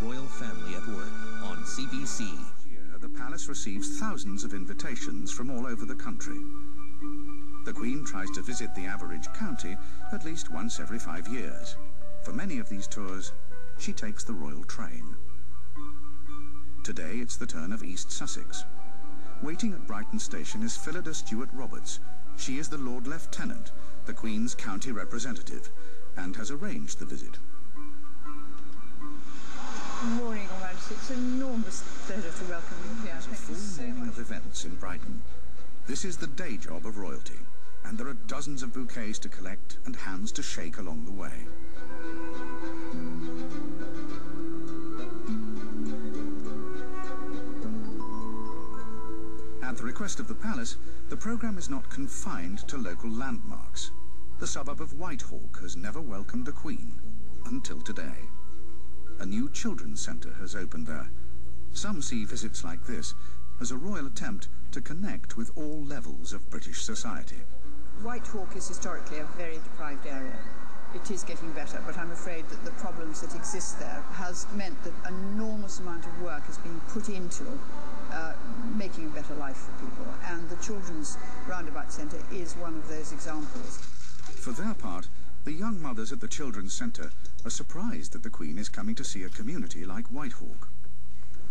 royal family at work on CBC. Each year, the palace receives thousands of invitations from all over the country. The Queen tries to visit the average county at least once every 5 years. For many of these tours, she takes the royal train. Today, it's the turn of East Sussex. Waiting at Brighton Station is Phillida Stewart-Roberts. She is the Lord Lieutenant, the Queen's county representative, and has arranged the visit. Good morning, Your Majesty. It's an enormous pleasure to welcome you here. It's a full morning of events in Brighton. This is the day job of royalty, and there are dozens of bouquets to collect and hands to shake along the way. At the request of the palace, the programme is not confined to local landmarks. The suburb of Whitehawk has never welcomed a queen, until today. A new children's centre has opened there. Some see visits like this as a royal attempt to connect with all levels of British society. Whitehawk is historically a very deprived area. It is getting better, but I'm afraid that the problems that exist there has meant that an enormous amount of work is being put into making a better life for people, and the Children's Roundabout Centre is one of those examples. For their part, the young mothers at the Children's Centre are surprised that the Queen is coming to see a community like Whitehawk.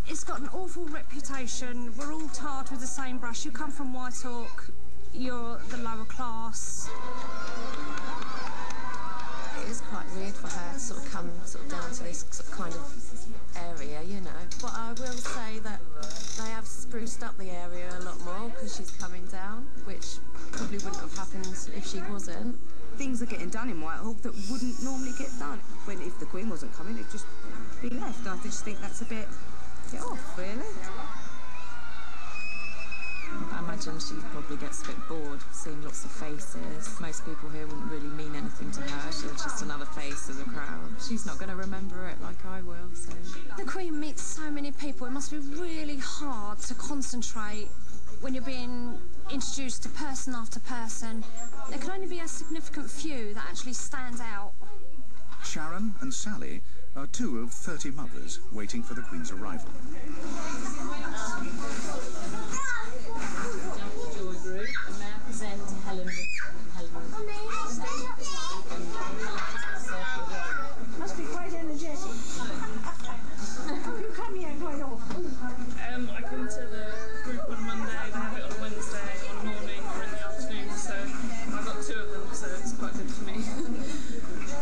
It's got an awful reputation. We're all tarred with the same brush. You come from Whitehawk, you're the lower class. It is quite weird for her to sort of come down to this sort of kind of area, you know. But I will say that they have spruced up the area a lot more because she's coming down, which probably wouldn't have happened if she wasn't. Things are getting done in Whitehawk that wouldn't normally get done. If the Queen wasn't coming, it'd just be left. I just think that's a bit off, really. I imagine she probably gets a bit bored seeing lots of faces. Most people here wouldn't really mean anything to her. She's just another face of the crowd. She's not going to remember it like I will, so... The Queen meets so many people. It must be really hard to concentrate when you're being introduced to person after person. There can only be a significant few that actually stand out. Sharon and Sally are 2 of 30 mothers waiting for the Queen's arrival. Must be quite energetic. You come here quite often. I come to the group on Monday, they have it on a Wednesday, on a morning or in the afternoon, so I've got 2 of them, so it's quite good for me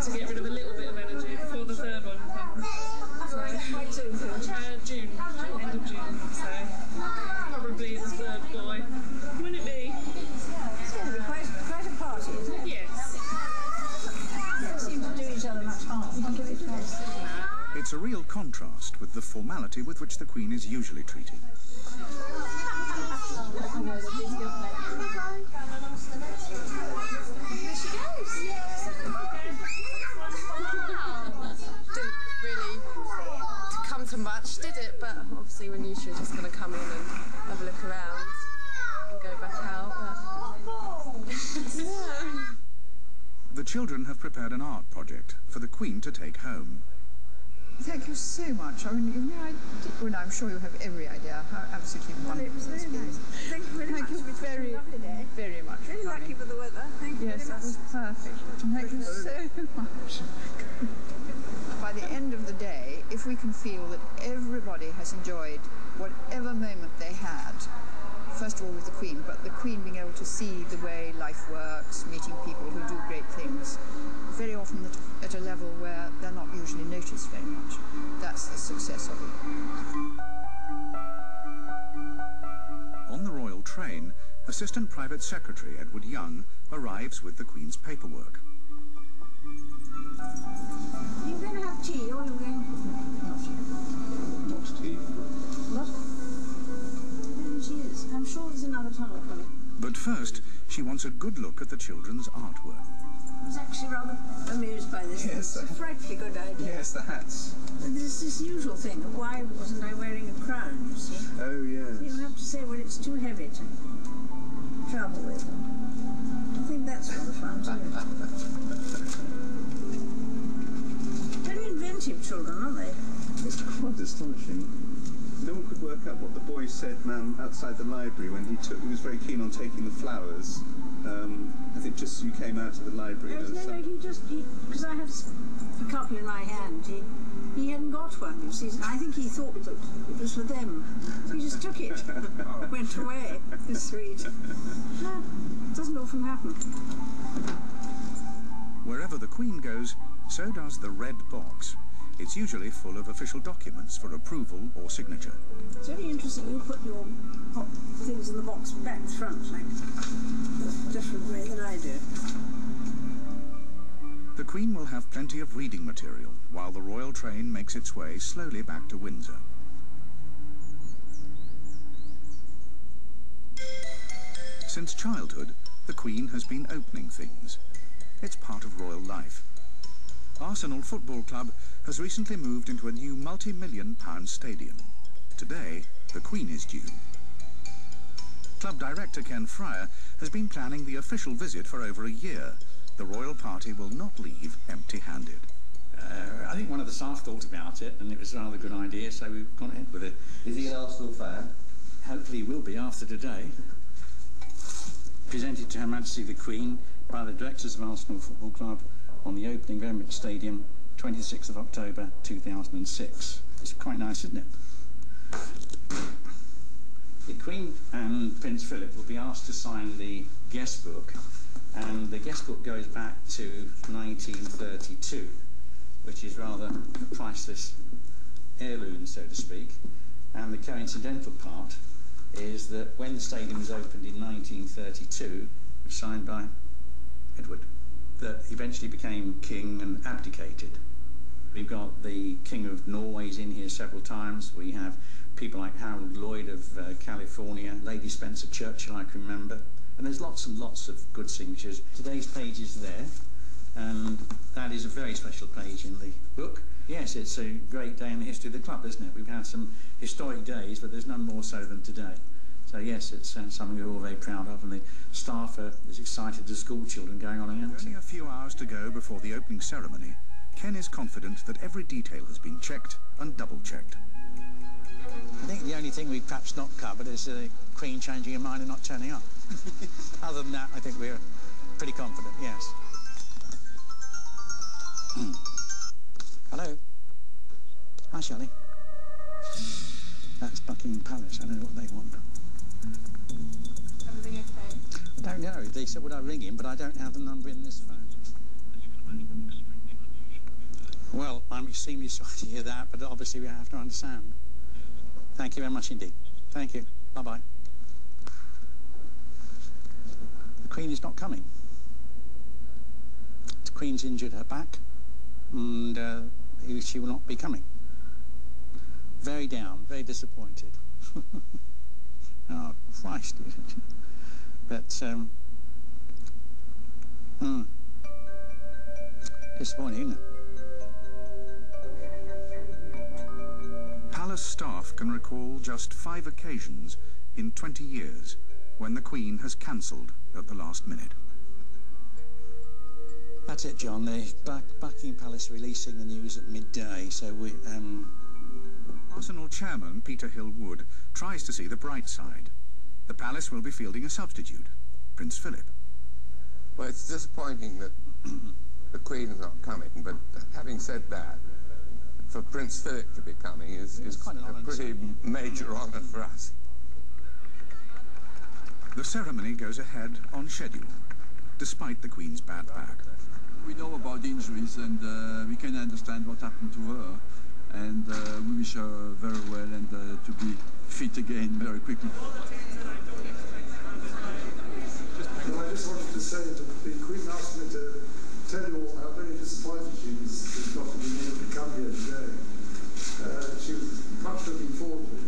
to get rid of a little bit of energy before the 3rd one comes. June, end of June, so probably the 3rd boy. Wouldn't it be? It's going to be quite a party, isn't it? Yes. They seem to do each other much harm. It's a real contrast with the formality with which the Queen is usually treated. Didn't really come to much, did it? But obviously we knew she was just going to come in and have a look around and go back out. But... yeah. The children have prepared an art project for the Queen to take home. Thank you so much. I mean, I'm sure you have every idea how absolutely wonderful It was this very nice. Thank you very much. Thank you very, very much. Very lucky for the weather. Thank you Yes, very that much. was perfect. Thank you so much. By the end of the day, if we can feel that everybody has enjoyed whatever moment they had, first of all with the Queen, but the Queen being able to see the way life works, meeting people who do great things, very often at a level where they're not usually noticed very much. That's the success of it. On the royal train, Assistant Private Secretary Edward Young arrives with the Queen's paperwork. Are you going to have tea or are you going to... Not tea. What? Then she is. I'm sure there's another tunnel coming. But first, she wants a good look at the children's artwork. I was actually rather amused by this. Yes, It's a frightfully good idea. Yes, the hats. There's this usual thing, why wasn't I wearing a crown, you see? Oh, yes. You have to say, well, it's too heavy to travel with. I think that's rather fun, too. Very inventive children, aren't they? It's quite astonishing. No one could work out what the boy said outside the library when he was very keen on taking the flowers. I think just as you came out of the library. Because I had a copy in my hand, he hadn't got one, you see. I think he thought that it was for them. So he just took it, went away. It's sweet. No, it doesn't often happen. Wherever the Queen goes, so does the red box. It's usually full of official documents for approval or signature. It's very interesting you put your things in the box back front, like a different way than I do. The Queen will have plenty of reading material while the royal train makes its way slowly back to Windsor. Since childhood, the Queen has been opening things. It's part of royal life. Arsenal Football Club has recently moved into a new multi-million-pound stadium. Today, the Queen is due. Club director Ken Fryer has been planning the official visit for over a year. The royal party will not leave empty-handed. I think one of the staff thought about it, and it was a rather good idea, so we've gone ahead with it. Is he an Arsenal fan? Hopefully he will be after today. Presented to Her Majesty the Queen by the directors of Arsenal Football Club on the opening of Emirates Stadium, 26th of October 2006. It's quite nice, isn't it? The Queen and Prince Philip will be asked to sign the guest book, and the guest book goes back to 1932, which is rather a priceless heirloom, so to speak. And the coincidental part is that when the stadium was opened in 1932, it was signed by Edward, that eventually became king and abdicated. We've got the King of Norway's in here several times. We have people like Harold Lloyd of California, Lady Spencer Churchill, I can remember. And there's lots and lots of good signatures. Today's page is there, and that is a very special page in the book. Yes, it's a great day in the history of the club, isn't it? We've had some historic days, but there's none more so than today. So yes, it's something we're all very proud of, and the staff are as excited as school children going on and With only a few hours to go before the opening ceremony, Ken is confident that every detail has been checked and double-checked. I think the only thing we've perhaps not covered is the Queen changing her mind and not turning up. Other than that, I think we're pretty confident, yes. Hello. Hi, Shelley. That's Buckingham Palace. I don't know what they want. Everything okay? I don't know. They said, would I ring him, but I don't have the number in this phone. Well, I'm extremely sorry to hear that, but obviously we have to understand. Thank you very much indeed. Thank you. Bye-bye. The Queen is not coming. The Queen's injured her back, and she will not be coming. Very down, very disappointed. Oh, Christ. But, disappointing, isn't it? Palace staff can recall just 5 occasions in 20 years when the Queen has cancelled at the last minute. That's it, John. The Buckingham Palace releasing the news at midday, so we... Arsenal chairman Peter Hill-Wood tries to see the bright side. The palace will be fielding a substitute, Prince Philip. Well, it's disappointing that the Queen is not coming, but having said that, for Prince Philip to be coming is a pretty major honour for us. The ceremony goes ahead on schedule, despite the Queen's bad back. We know about the injuries, and we can understand what happened to her, and we wish her very well and to be fit again very quickly. Well, I just wanted to say that the Queen asked me to tell you all how very disappointed she is not to be able to come here today. She was much looking forward to it.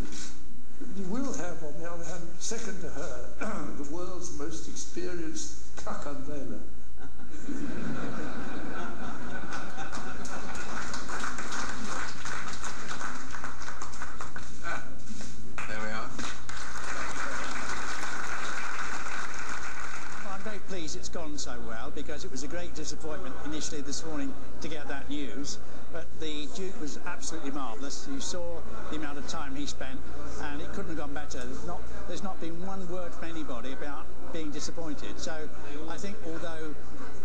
You will have, on the other hand, second to her, the world's most experienced cuck unveiler. There we are. Well, I'm very pleased it's gone so well, because it was a great disappointment initially this morning to get that news. But the Duke was absolutely marvellous. You saw the amount of time he spent, and it couldn't have gone better. There's not been one word from anybody about being disappointed. So I think although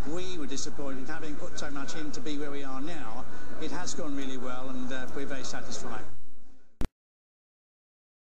we were disappointed having put so much in to be where we are now, it has gone really well, and we're very satisfied.